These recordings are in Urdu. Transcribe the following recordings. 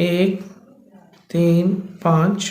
1, 3, 5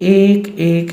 1, 1,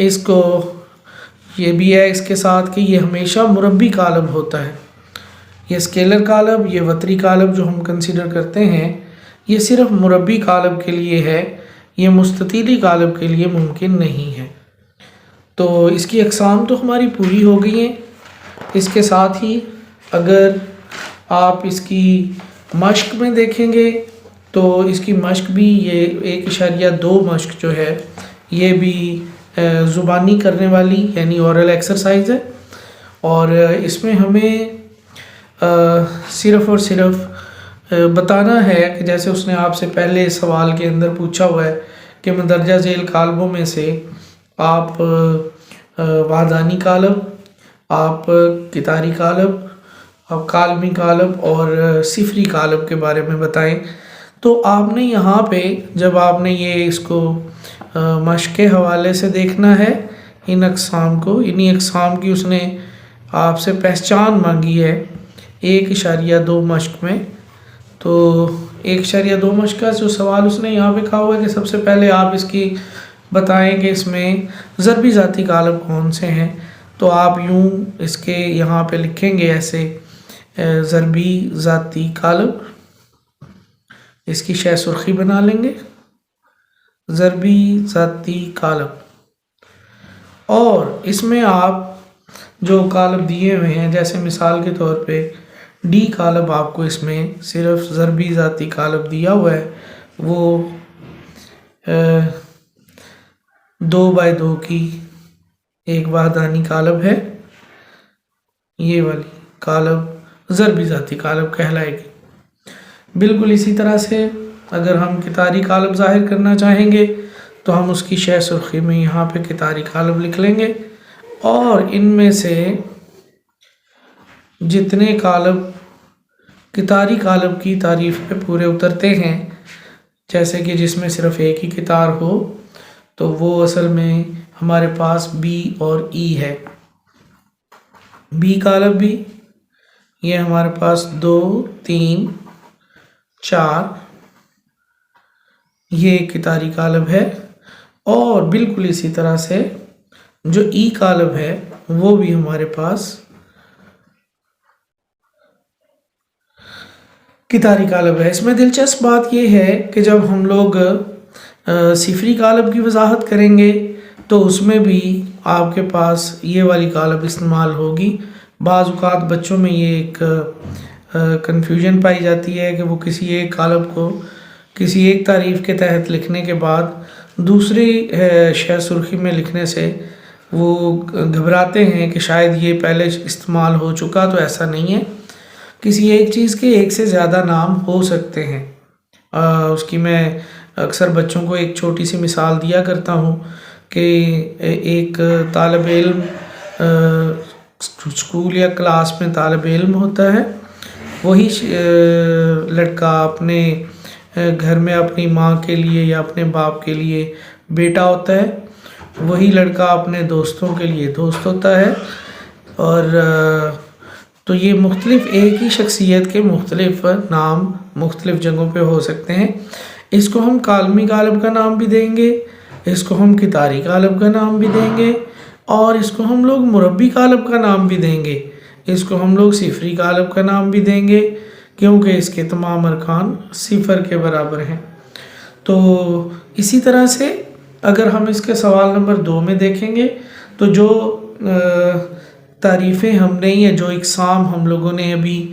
اس کو یہ بھی ہے اس کے ساتھ کہ یہ ہمیشہ مربی قالب ہوتا ہے. یہ اسکیلر قالب، یہ وتری قالب جو ہم کنسیڈر کرتے ہیں، یہ صرف مربی قالب کے لیے ہے، یہ مستطیلی قالب کے لیے ممکن نہیں ہے. تو اس کی اقسام تو ہماری پوری ہو گئی ہیں. اس کے ساتھ ہی اگر آپ اس کی مشق میں دیکھیں گے تو اس کی مشق بھی یہ 1.2 مشق جو ہے یہ بھی زبانی کرنے والی یعنی اورل ایکسرسائز ہے. اور اس میں ہمیں صرف اور صرف بتانا ہے کہ جیسے اس نے آپ سے پہلے سوال کے اندر پوچھا ہوا ہے کہ مندرجہ ذیل قالبوں میں سے آپ وحدانی قالب، آپ کتاری قالب، آپ کالمی قالب اور صفری قالب کے بارے میں بتائیں. تو آپ نے یہاں پہ جب آپ نے یہ اس کو مشق کے حوالے سے دیکھنا ہے ان اقسام کو، انہی اقسام کی اس نے آپ سے پہچان مانگی ہے 1.2 مشق میں. تو 1.2 مشق کا جو سوال اس نے یہاں پہ کہا ہوا ہے کہ سب سے پہلے آپ اس کی بتائیں کہ اس میں ضربی ذاتی قالب کون سے ہیں. تو آپ یوں اس کے یہاں پہ لکھیں گے ایسے ضربی ذاتی قالب، اس کی شہ سرخی بنا لیں گے، ضربی ذاتی قالب. اور اس میں آپ جو قالب دیے ہوئے ہیں جیسے مثال کے طور پہ ڈی قالب آپ کو اس میں صرف ضربی ذاتی قالب دیا ہوا ہے، وہ 2/2 کی ایک وحدانی قالب ہے. یہ والی قالب ضربی ذاتی قالب کہلائے گی. بالکل اسی طرح سے اگر ہم کتاری قالب ظاہر کرنا چاہیں گے تو ہم اس کی شہ سرخی میں یہاں پہ کتاری قالب لکھ لیں گے. اور ان میں سے جتنے قالب کتاری قالب کی تعریف پہ پورے اترتے ہیں، جیسے کہ جس میں صرف ایک ہی کتار ہو، تو وہ اصل میں ہمارے پاس بی اور ای ہے. بی قالب بھی یہ ہمارے پاس 2 3 4 یہ کتاری قالب ہے. اور بالکل اسی طرح سے جو ای قالب ہے وہ بھی ہمارے پاس کتاری قالب ہے. اس میں دلچسپ بات یہ ہے کہ جب ہم لوگ صفری قالب کی وضاحت کریں گے تو اس میں بھی آپ کے پاس یہ والی قالب استعمال ہوگی. بعض اوقات بچوں میں یہ ایک کنفیوژن پائی جاتی ہے کہ وہ کسی ایک قالب کو کسی ایک تعریف کے تحت لکھنے کے بعد دوسری شہ سرخی میں لکھنے سے وہ گھبراتے ہیں کہ شاید یہ پہلے استعمال ہو چکا. تو ایسا نہیں ہے، کسی ایک چیز کے ایک سے زیادہ نام ہو سکتے ہیں. اس کی میں اکثر بچوں کو ایک چھوٹی سی مثال دیا کرتا ہوں کہ ایک طالب علم اسکول یا کلاس میں طالب علم ہوتا ہے، وہی لڑکا اپنے گھر میں اپنی ماں کے لیے یا اپنے باپ کے لیے بیٹا ہوتا ہے، وہی لڑکا اپنے دوستوں کے لیے دوست ہوتا ہے. اور تو یہ مختلف ایک ہی شخصیت کے مختلف نام مختلف جگہوں پہ ہو سکتے ہیں. اس کو ہم کالمی قالب کا نام بھی دیں گے، اس کو ہم کتاری قالب کا نام بھی دیں گے، اور اس کو ہم لوگ مربی قالب کا نام بھی دیں گے، اس کو ہم لوگ صفری قالب کا نام بھی دیں گے، کیونکہ اس کے تمام ارکان صفر کے برابر ہیں. تو اسی طرح سے اگر ہم اس کے سوال نمبر 2 میں دیکھیں گے تو جو تعریفیں ہم نے یا جو اقسام ہم لوگوں نے ابھی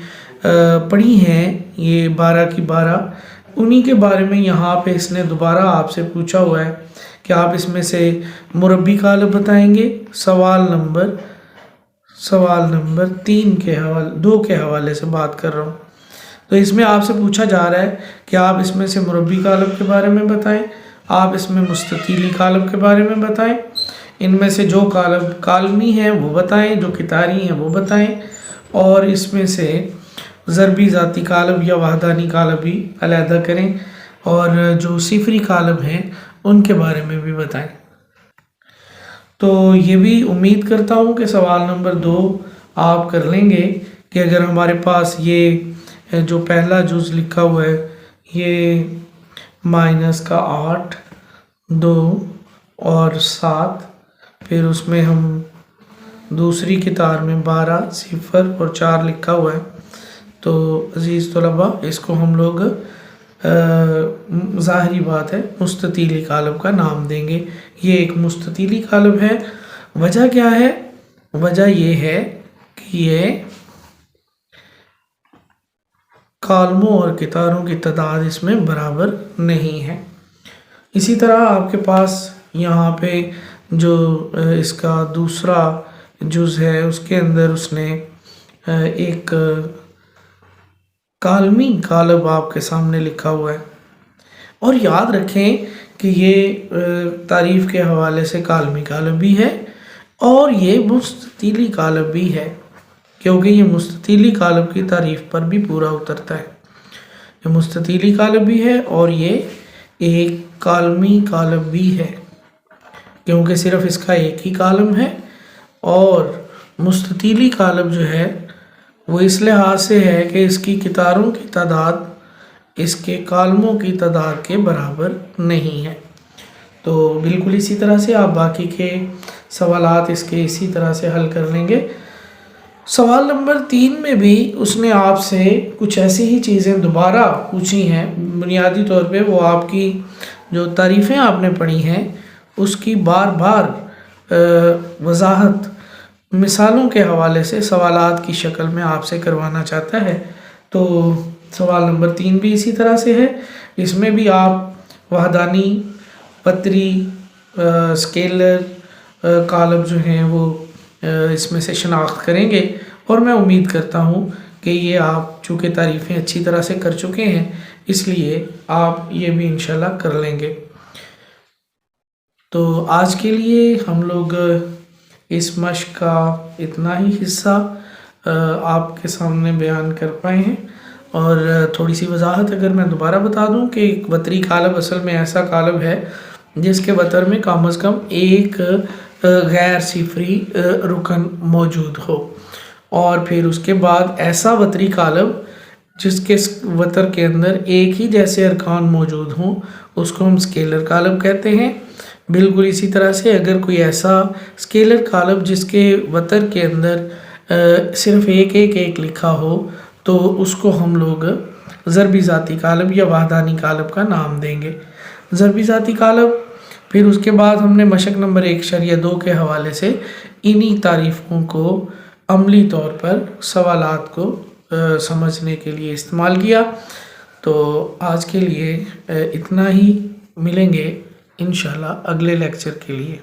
پڑھی ہیں یہ 12 کی 12، انہی کے بارے میں یہاں پہ اس نے دوبارہ آپ سے پوچھا ہوا ہے کہ آپ اس میں سے مربی قالب بتائیں گے. سوال نمبر 2 کے حوالے سے بات کر رہا ہوں. تو اس میں آپ سے پوچھا جا رہا ہے کہ آپ اس میں سے مربی قالب کے بارے میں بتائیں، آپ اس میں مستطیلی قالب کے بارے میں بتائیں، ان میں سے جو قالب کالمی ہیں وہ بتائیں، جو کتاری ہیں وہ بتائیں، اور اس میں سے ضربی ذاتی قالب یا وحدانی قالب بھی علیحدہ کریں، اور جو صفری قالب ہیں ان کے بارے میں بھی بتائیں. تو یہ بھی امید کرتا ہوں کہ سوال نمبر 2 آپ کر لیں گے کہ اگر ہمارے پاس یہ جو پہلا جز لکھا ہوا ہے یہ -8 2 اور 7 پھر اس میں ہم دوسری قطار میں 12 0 اور 4 لکھا ہوا ہے، تو عزیز طلباء اس کو ہم لوگ ظاہری بات ہے مستطیلی قالب کا نام دیں گے۔ یہ ایک مستطیلی قالب ہے۔ وجہ کیا ہے؟ وجہ یہ ہے کہ یہ کالموں اور قطاروں کی تعداد اس میں برابر نہیں ہے۔ اسی طرح آپ کے پاس یہاں پہ جو اس کا دوسرا جز ہے اس کے اندر اس نے ایک کالمی قالب آپ کے سامنے لکھا ہوا ہے، اور یاد رکھیں کہ یہ تعریف کے حوالے سے کالمی قالب بھی ہے اور یہ مستطیلی قالب بھی ہے، کیونکہ یہ مستطیلی قالب کی تعریف پر بھی پورا اترتا ہے۔ یہ مستطیلی قالب بھی ہے اور یہ ایک کالمی قالب بھی ہے، کیونکہ صرف اس کا ایک ہی کالم ہے، اور مستطیلی قالب جو ہے وہ اس لحاظ سے ہے کہ اس کی قطاروں کی تعداد اس کے کالموں کی تعداد کے برابر نہیں ہے۔ تو بالکل اسی طرح سے آپ باقی کے سوالات اس کے اسی طرح سے حل کر لیں گے۔ سوال نمبر 3 میں بھی اس نے آپ سے کچھ ایسی ہی چیزیں دوبارہ پوچھی ہیں، بنیادی طور پہ وہ آپ کی جو تعریفیں آپ نے پڑھی ہیں اس کی بار بار وضاحت مثالوں کے حوالے سے سوالات کی شکل میں آپ سے کروانا چاہتا ہے۔ تو سوال نمبر 3 بھی اسی طرح سے ہے، اس میں بھی آپ وحدانی، پتری، اسکیلر قالب جو ہیں وہ اس میں سے شناخت کریں گے، اور میں امید کرتا ہوں کہ یہ آپ چونکہ تعریفیں اچھی طرح سے کر چکے ہیں اس لیے آپ یہ بھی انشاءاللہ کر لیں گے۔ تو آج کے لیے ہم لوگ اس مشق کا اتنا ہی حصہ آپ کے سامنے بیان کر پائے ہیں، اور تھوڑی سی وضاحت اگر میں دوبارہ بتا دوں کہ ایک وتری قالب اصل میں ایسا قالب ہے جس کے وتر میں کم از کم ایک غیر صفری رکن موجود ہو، اور پھر اس کے بعد ایسا وتری قالب جس کے وتر کے اندر ایک ہی جیسے ارکان موجود ہوں اس کو ہم اسکیلر قالب کہتے ہیں۔ بالکل اسی طرح سے اگر کوئی ایسا اسکیلر قالب جس کے وتر کے اندر صرف ایک لکھا ہو تو اس کو ہم لوگ ضربی ذاتی قالب یا وحدانی قالب کا نام دیں گے۔ ضربی ذاتی قالب، پھر اس کے بعد ہم نے مشق نمبر 1.2 کے حوالے سے انہی تعریفوں کو عملی طور پر سوالات کو سمجھنے کے لیے استعمال کیا۔ تو آج کے لیے اتنا ہی، ملیں گے انشاءاللہ اگلے لیکچر کے لیے۔